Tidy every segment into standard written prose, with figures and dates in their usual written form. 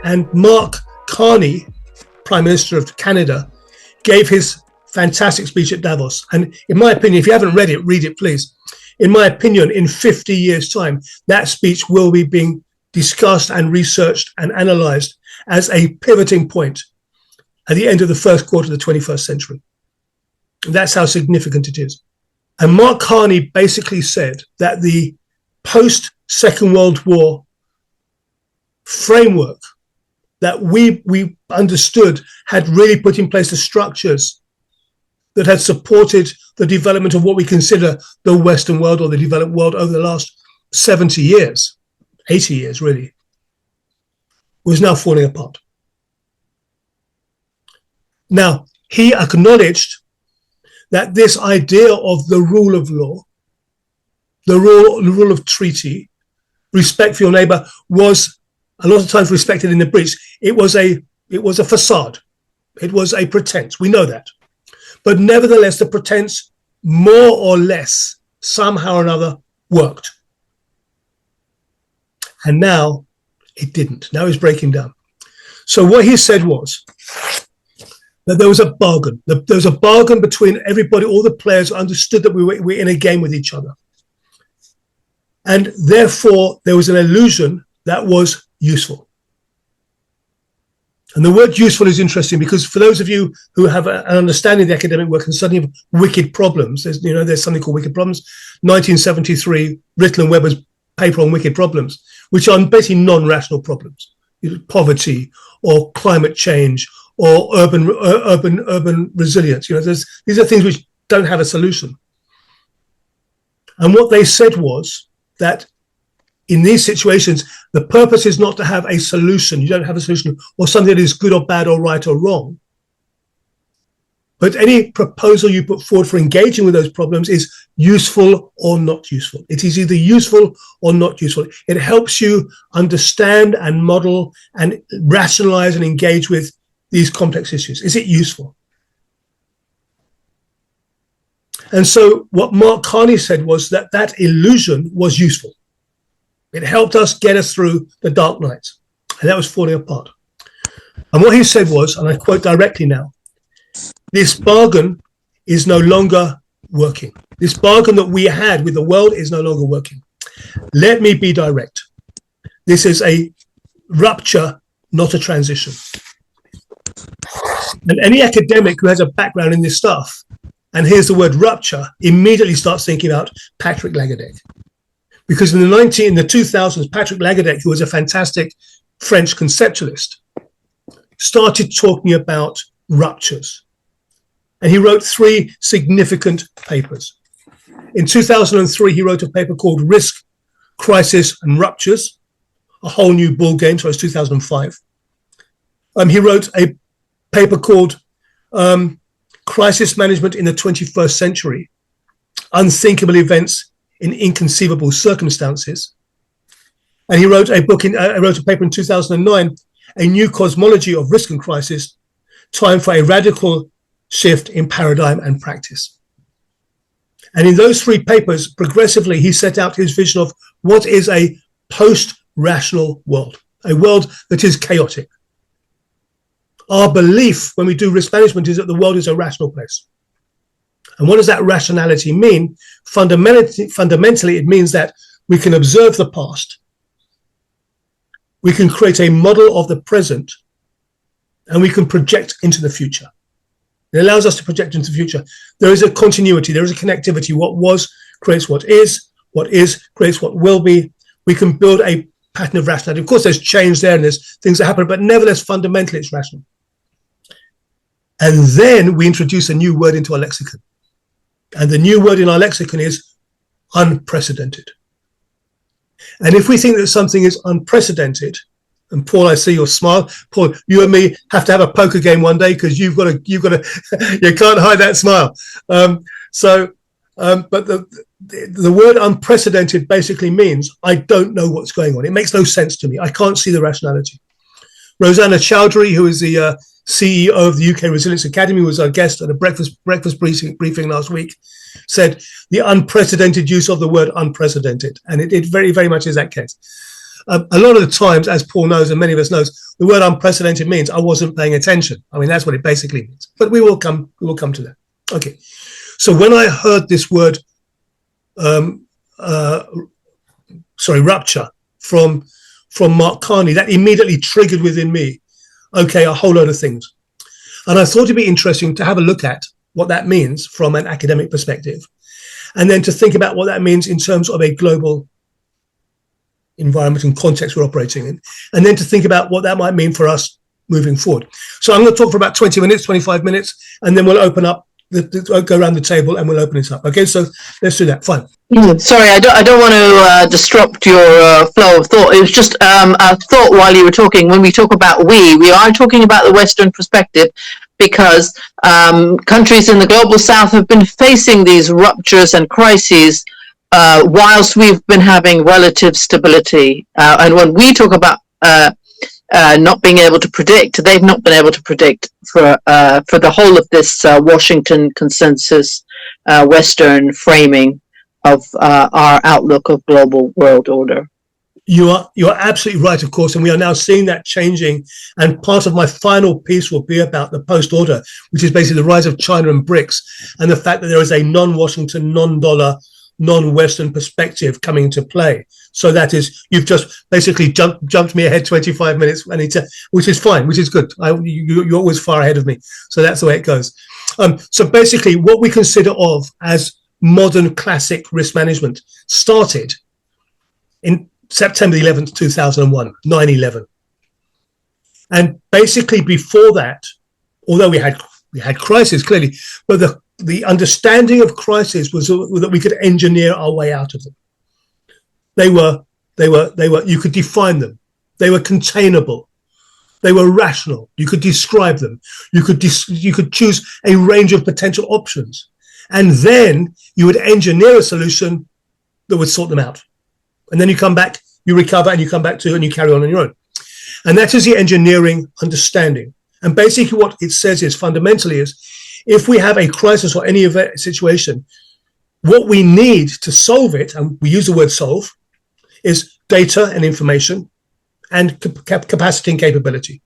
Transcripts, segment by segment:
And Mark Carney, Prime Minister of Canada, gave his fantastic speech at Davos. And in my opinion, if you haven't read it, please. In my opinion, in 50 years' time, that speech will be being discussed and researched and analysed as a pivoting point at the end of the first quarter of the 21st century. That's how significant it is. And Mark Carney basically said that the post-Second World War framework that we understood had really put in place the structures that had supported the development of what we consider the Western world or the developed world over the last 70 years, 80 years really, was now falling apart. Now, he acknowledged that this idea of the rule of law, the rule of treaty, respect for your neighbor, was a lot of times respected in the breach. It was a facade. It was a pretense. We know that. But nevertheless, the pretense, more or less, somehow or another, worked. And now it didn't. Now it's breaking down. So what he said was that there was a bargain. There was a bargain between everybody, all the players understood that we were in a game with each other. And therefore, there was an illusion that was useful. And the word useful is interesting because for those of you who have an understanding of the academic work and studying of wicked problems, there's something called wicked problems, 1973, Rittel and Weber's paper on wicked problems, which are basically non-rational problems, poverty or climate change or urban resilience. These are things which don't have a solution. And what they said was that in these situations, the purpose is not to have a solution. You don't have a solution or something that is good or bad or right or wrong. But any proposal you put forward for engaging with those problems is useful or not useful. It is either useful or not useful. It helps you understand and model and rationalize and engage with these complex issues. Is it useful? And so what Mark Carney said was that that illusion was useful. It helped us get us through the dark nights. And that was falling apart. And what he said was, and I quote directly now, this bargain is no longer working. This bargain that we had with the world is no longer working. Let me be direct. This is a rupture, not a transition. And any academic who has a background in this stuff and hears the word rupture immediately starts thinking about Patrick Lagardère. Because in the 2000s, Patrick Lagardère, who was a fantastic French conceptualist, started talking about ruptures. And he wrote 3 significant papers. In 2003, he wrote a paper called Risk, Crisis and Ruptures, a whole new ball game. So it was 2005. He wrote a paper called Crisis Management in the 21st Century, Unthinkable Events in Inconceivable Circumstances. And he wrote a paper in 2009, A New Cosmology of Risk and Crisis, Time for a Radical Shift in Paradigm and Practice. And in those 3 papers, progressively, he set out his vision of what is a post-rational world, a world that is chaotic. Our belief when we do risk management is that the world is a rational place. And what does that rationality mean? Fundamentally, it means that we can observe the past, we can create a model of the present, and we can project into the future. It allows us to project into the future. There is a continuity, there is a connectivity. What was creates what is creates what will be. We can build a pattern of rationality. Of course, there's change there and there's things that happen, but nevertheless, fundamentally, it's rational. And then we introduce a new word into our lexicon. And the new word in our lexicon is unprecedented. And if we think that something is unprecedented, and Paul, I see your smile. Paul, you and me have to have a poker game one day because you've got to, you can't hide that smile. But the word unprecedented basically means I don't know what's going on. It makes no sense to me. I can't see the rationality. Rosanna Chowdhury, who is the CEO of the UK Resilience Academy, was our guest at a breakfast briefing last week, said the unprecedented use of the word unprecedented. And it very, very much is that case. a lot of the times, as Paul knows and many of us knows, the word unprecedented means I wasn't paying attention. I mean, that's what it basically means. But we will come to that. Okay. So when I heard this word, rupture from Mark Carney, that immediately triggered within me, okay, a whole load of things. And I thought it'd be interesting to have a look at what that means from an academic perspective, and then to think about what that means in terms of a global environment and context we're operating in, and then to think about what that might mean for us moving forward. So I'm going to talk for about 20 minutes, 25 minutes, and then we'll open up, go around the table and we'll open it up. Okay, so let's do that. Fine. Sorry, I don't want to disrupt your flow of thought. It was just a thought while you were talking. When we talk about we are talking about the Western perspective, because countries in the global South have been facing these ruptures and crises whilst we've been having relative stability. And when we talk about not being able to predict, they've not been able to predict for the whole of this Washington consensus, Western framing of our outlook of global world order. You're absolutely right, of course, and we are now seeing that changing. And part of my final piece will be about the post-order, which is basically the rise of China and BRICS, and the fact that there is a non-Washington, non-dollar, non-Western perspective coming into play. So that is, you've just basically jumped me ahead 25 minutes, which is fine, which is good. You're always far ahead of me, so that's the way it goes. So basically, what we consider of as modern classic risk management started in September 11th, 2001, 9/11. And basically before that, although we had crisis clearly, but the understanding of crisis was that we could engineer our way out of them. They were, you could define them. They were containable. They were rational. You could describe them. You could choose a range of potential options. And then you would engineer a solution that would sort them out. And then you come back, you recover, and you come back to, and you carry on your own. And that is the engineering understanding. And basically what it says is, fundamentally, is if we have a crisis or any event situation, what we need to solve it, and we use the word solve, is data and information and capacity and capability.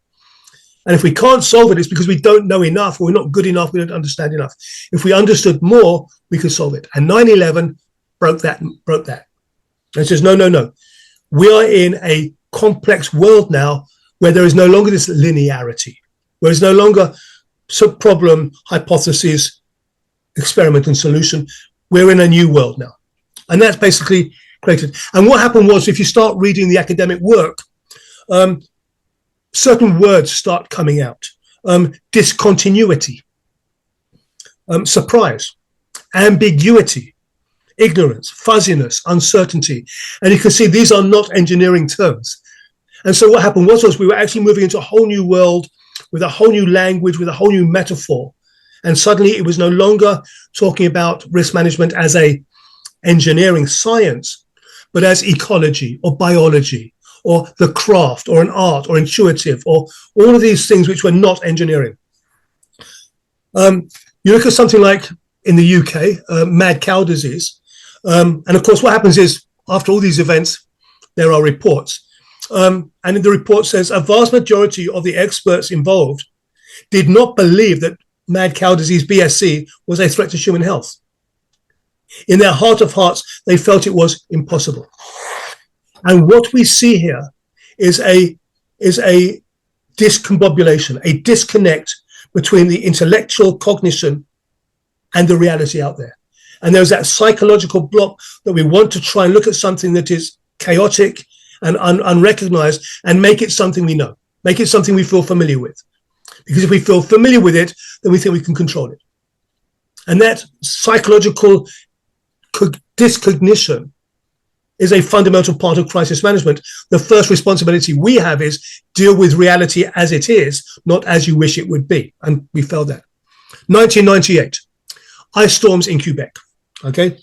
And if we can't solve it, it's because we don't know enough, or we're not good enough, we don't understand enough. If we understood more, we could solve it. And 9/11 broke that. And it says, no. We are in a complex world now where there is no longer this linearity, where it's no longer problem, hypothesis, experiment and solution. We're in a new world now. And that's basically created. And what happened was, if you start reading the academic work, certain words start coming out. Discontinuity, surprise, ambiguity, ignorance, fuzziness, uncertainty. And you can see these are not engineering terms. And so what happened was we were actually moving into a whole new world with a whole new language, with a whole new metaphor. And suddenly it was no longer talking about risk management as a engineering science, but as ecology or biology or the craft or an art or intuitive or all of these things which were not engineering. You look at something like in the UK, mad cow disease. And of course, what happens is after all these events, there are reports. And in the report says a vast majority of the experts involved did not believe that mad cow disease, BSC, was a threat to human health. In their heart of hearts, they felt it was impossible. And what we see here is a discombobulation, a disconnect between the intellectual cognition and the reality out there. And there's that psychological block that we want to try and look at something that is chaotic and unrecognized and make it something we know, make it something we feel familiar with. Because if we feel familiar with it, then we think we can control it. And that psychological discognition is a fundamental part of crisis management. The first responsibility we have is deal with reality as it is, not as you wish it would be. And we failed that. 1998, ice storms in Quebec. Okay,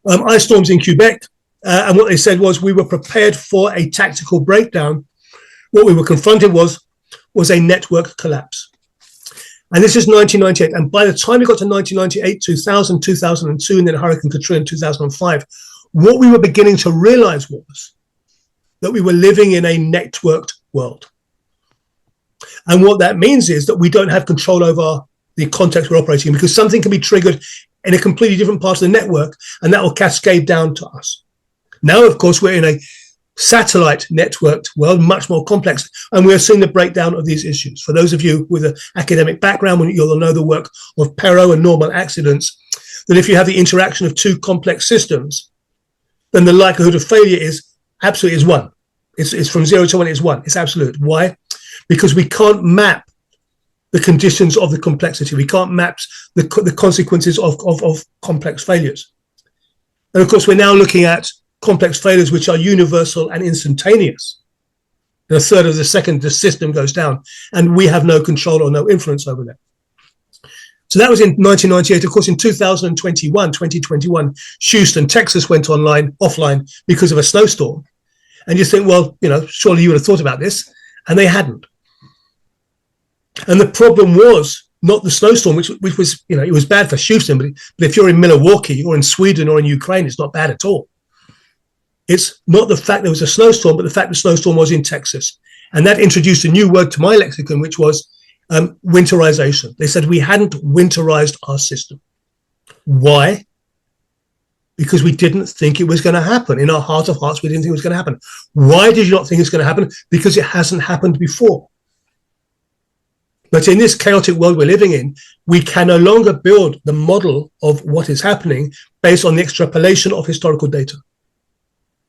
ice storms in Quebec. And what they said was we were prepared for a tactical breakdown. What we were confronted was a network collapse. And this is 1998. And by the time we got to 1998, 2000, 2002, and then Hurricane Katrina in 2005, what we were beginning to realize was that we were living in a networked world. And what that means is that we don't have control over the context we're operating in, because something can be triggered in a completely different part of the network, and that will cascade down to us. Now, of course, we're in a satellite networked world, much more complex, and we're seeing the breakdown of these issues. For those of you with an academic background, you'll know the work of Perot and normal accidents, that if you have the interaction of two complex systems, then the likelihood of failure is absolutely is one. It's from 0 to 1, it's 1. It's absolute. Why? Because we can't map the conditions of the complexity. We can't map the consequences of complex failures. And of course, we're now looking at complex failures which are universal and instantaneous. In a third of the second, the system goes down, and we have no control or no influence over that. So that was in 1998. Of course, in 2021, Houston, Texas went offline because of a snowstorm. And you think, well, surely you would have thought about this, and they hadn't. And the problem was not the snowstorm, which was, it was bad for Houston, but if you're in Milwaukee or in Sweden or in Ukraine, it's not bad at all. It's not the fact there was a snowstorm, but the fact the snowstorm was in Texas. And that introduced a new word to my lexicon, which was winterization. They said we hadn't winterized our system. Why? Because we didn't think it was going to happen. In our heart of hearts, we didn't think it was going to happen. Why did you not think it's going to happen? Because it hasn't happened before. But in this chaotic world we're living in, we can no longer build the model of what is happening based on the extrapolation of historical data.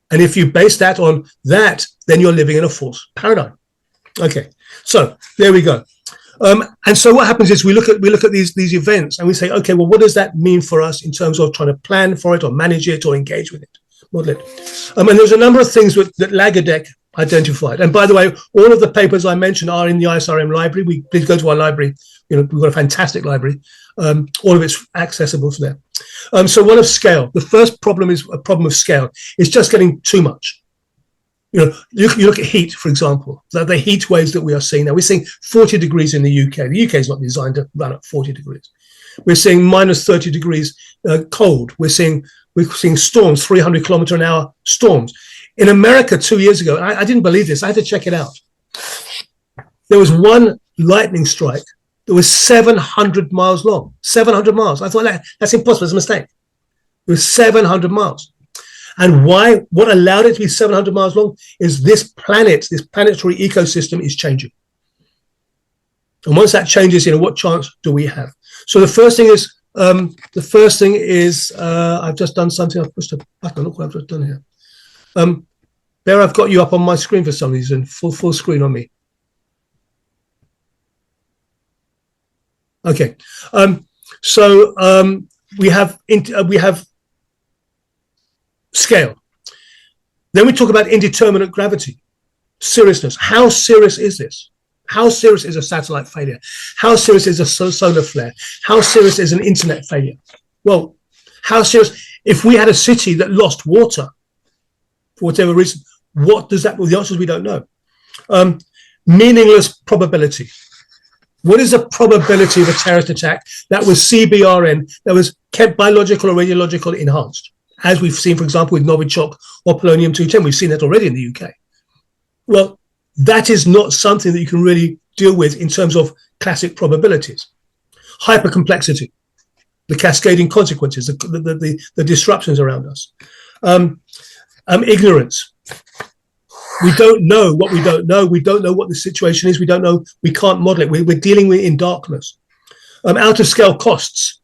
And if you base that on that, then you're living in a false paradigm. Okay, so there we go. And so what happens is we look at these events and we say, okay, well, what does that mean for us in terms of trying to plan for it or manage it or engage with it, model it? And there's a number of things that Lagardère identified. And by the way, all of the papers I mentioned are in the ISRM library. Please go to our library. We've got a fantastic library. All of it's accessible to there. So one of scale. The first problem is a problem of scale. It's just getting too much. You look at heat, for example, the heat waves that we are seeing now. We're seeing 40 degrees in the UK. The UK is not designed to run at 40 degrees. We're seeing minus 30 degrees cold. We're seeing storms, 300 kilometer an hour storms. In America 2 years ago, I didn't believe this. I had to check it out. There was one lightning strike that was 700 miles long. 700 miles. I thought that's impossible. It's a mistake. It was 700 miles. And why? What allowed it to be 700 miles long is this planetary ecosystem is changing. And once that changes, what chance do we have? So the first thing is, I've just done something. I've pushed a button. Look what I've just done here. There, I've got you up on my screen for some reason, full screen on me. Okay. We have scale. Then we talk about indeterminate gravity, seriousness. How serious is this? How serious is a satellite failure? How serious is a solar flare? How serious is an internet failure? Well, how serious? If we had a city that lost water for whatever reason, what does that? Well, the answer is we don't know. Meaningless probability. What is the probability of a terrorist attack that was CBRN, that was kept biological or radiological enhanced? As we've seen, for example, with Novichok or polonium-210, we've seen that already in the UK. Well, that is not something that you can really deal with in terms of classic probabilities. Hypercomplexity, the cascading consequences, the disruptions around us. Ignorance. We don't know what we don't know. We don't know what the situation is. We don't know. We can't model it. We're dealing with it in darkness. Out of scale costs.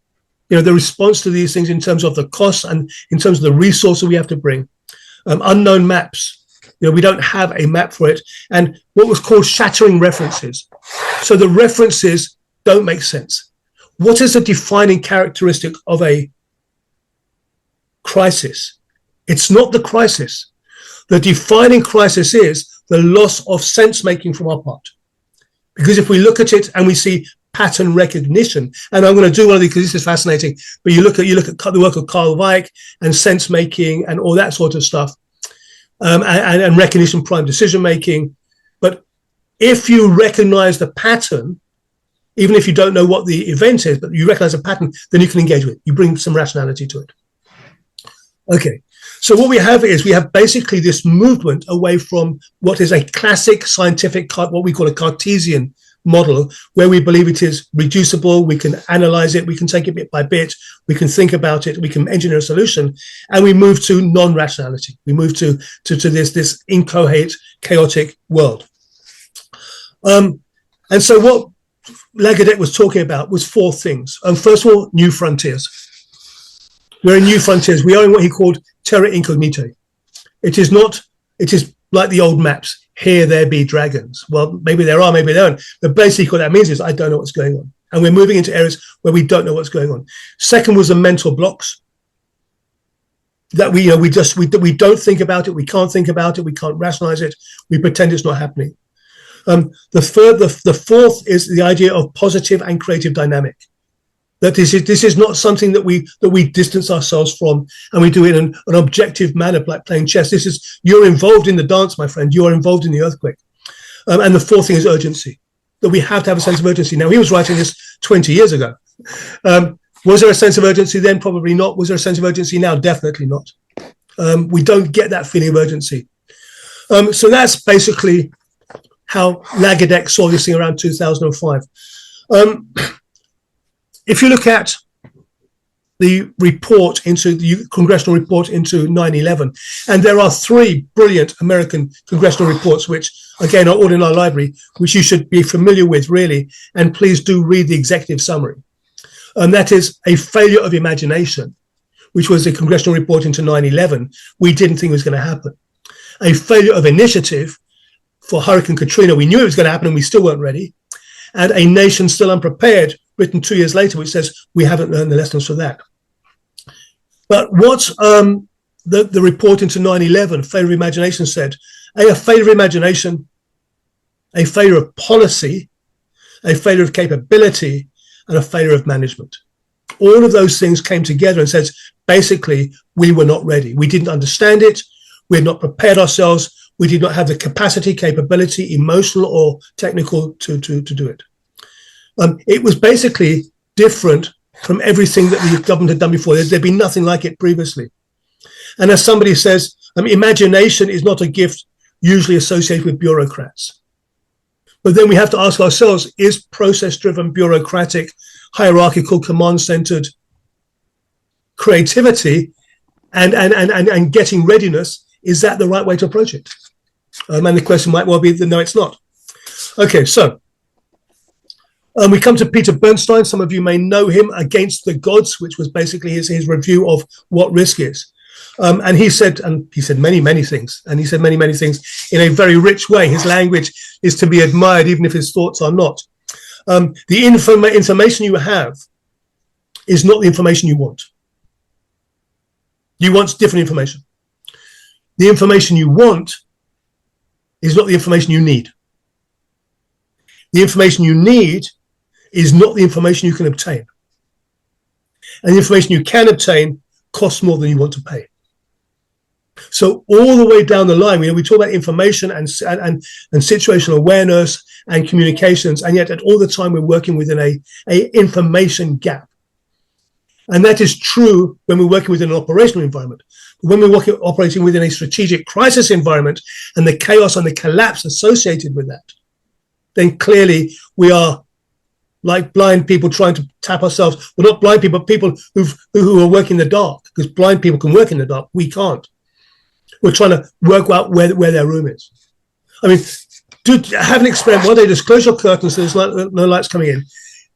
The response to these things in terms of the costs and in terms of the resources we have to bring. Unknown maps. We don't have a map for it. And what was called shattering references. So the references don't make sense. What is the defining characteristic of a crisis? It's not the crisis. The defining crisis is the loss of sense-making from our part. Because if we look at it and we see pattern recognition, and I'm going to do one of these because this is fascinating, but you look at the work of Carl Weick and sense-making and all that sort of stuff, and recognition, prime decision-making. But if you recognize the pattern, even if you don't know what the event is, but you recognize a pattern, then you can engage with it. You bring some rationality to it. Okay. So what we have is we have basically this movement away from what is a classic scientific, what we call a Cartesian model, where we believe it is reducible, we can analyze it, we can take it bit by bit, we can think about it, we can engineer a solution, and we move to non-rationality. We move to this inchoate, chaotic world. And so what Lagardère was talking about was four things. First of all, new frontiers. We're in new frontiers. We are in what he called terra incognita. It is like the old maps. Here there be dragons. Well, maybe there are, maybe there aren't. But basically what that means is I don't know what's going on. And we're moving into areas where we don't know what's going on. Second was the mental blocks. That we don't think about it, we can't think about it, we can't rationalize it, we pretend it's not happening. The fourth is the idea of positive and creative dynamic. That this is not something that we distance ourselves from, and we do it in an objective manner, like playing chess. This is, you're involved in the dance, my friend. You are involved in the earthquake. And the fourth thing is urgency. That we have to have a sense of urgency. Now, he was writing this 20 years ago. Was there a sense of urgency then? Probably not. Was there a sense of urgency now? Definitely not. We don't get that feeling of urgency. So that's basically how Lagardère saw this thing around 2005. If you look at the report into the congressional report into 9/11, and there are three brilliant American congressional reports, which again are all in our library, which you should be familiar with, really, and please do read the executive summary. And that is a failure of imagination, which was a congressional report into 9/11. We didn't think it was going to happen. A failure of initiative for Hurricane Katrina. We knew it was going to happen and we still weren't ready. And a nation still unprepared, written 2 years later, which says we haven't learned the lessons from that. But what the report into 9/11, failure of imagination, said, a failure of imagination, a failure of policy, a failure of capability, and a failure of management. All of those things came together and says, basically, we were not ready. We didn't understand it. We had not prepared ourselves. We did not have the capacity, capability, emotional or technical to do it. It was basically different from everything that the government had done before. There'd been nothing like it previously. And as somebody says, imagination is not a gift usually associated with bureaucrats. But then we have to ask ourselves, is process-driven, bureaucratic, hierarchical, command-centered creativity and getting readiness, is that the right way to approach it? And the question might well be that no, it's not. Okay, so we come to Peter Bernstein. Some of you may know him, Against the Gods, which was basically his review of what risk is. And he said many, many things. And he said many, many things in a very rich way. His language is to be admired, even if his thoughts are not. The information you have is not the information you want. You want different information. The information you want is not the information you need. The information you need is not the information you can obtain. And the information you can obtain costs more than you want to pay. So all the way down the line, we talk about information and situational awareness and communications, and yet at all the time we're working within a information gap. And that is true when we're working within an operational environment. When we're operating within a strategic crisis environment and the chaos and the collapse associated with that, then clearly we are like blind people trying to tap ourselves. Well, not blind people, but people who are working in the dark, because blind people can work in the dark. We can't. We're trying to work out where their room is. I mean, have an experiment. One day, just close your curtains so there's no lights coming in.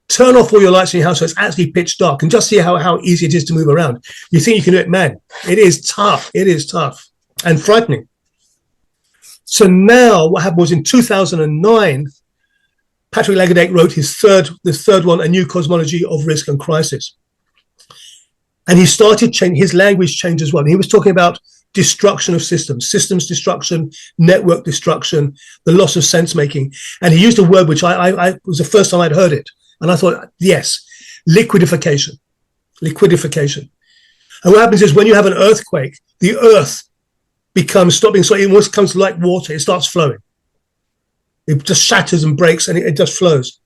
Turn off all your lights in your house so it's actually pitch dark, and just see how easy it is to move around. You think you can do it, man. It is tough. It is tough and frightening. So now what happened was in 2009, Patrick Lagardère wrote the third one, A New Cosmology of Risk and Crisis. And he started changing, his language changed as well. And he was talking about destruction of systems destruction, network destruction, the loss of sense making. And he used a word which I was the first time I'd heard it. And I thought, yes, liquidification. And what happens is when you have an earthquake, the earth stops being, so it almost comes like water. It starts flowing. It just shatters and breaks and it just flows.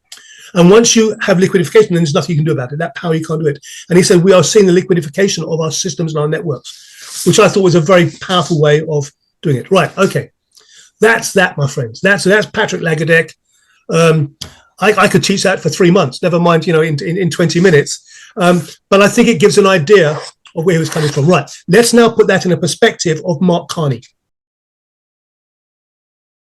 And once you have liquidification, then there's nothing you can do about it. That power, you can't do it. And he said, we are seeing the liquidification of our systems and our networks. which I thought was a very powerful way of doing it. Right, okay. That's that, my friends. That's Patrick Lagardère. I could teach that for 3 months, never mind, in 20 minutes. But I think it gives an idea of where he was coming from. Right, let's now put that in a perspective of Mark Carney.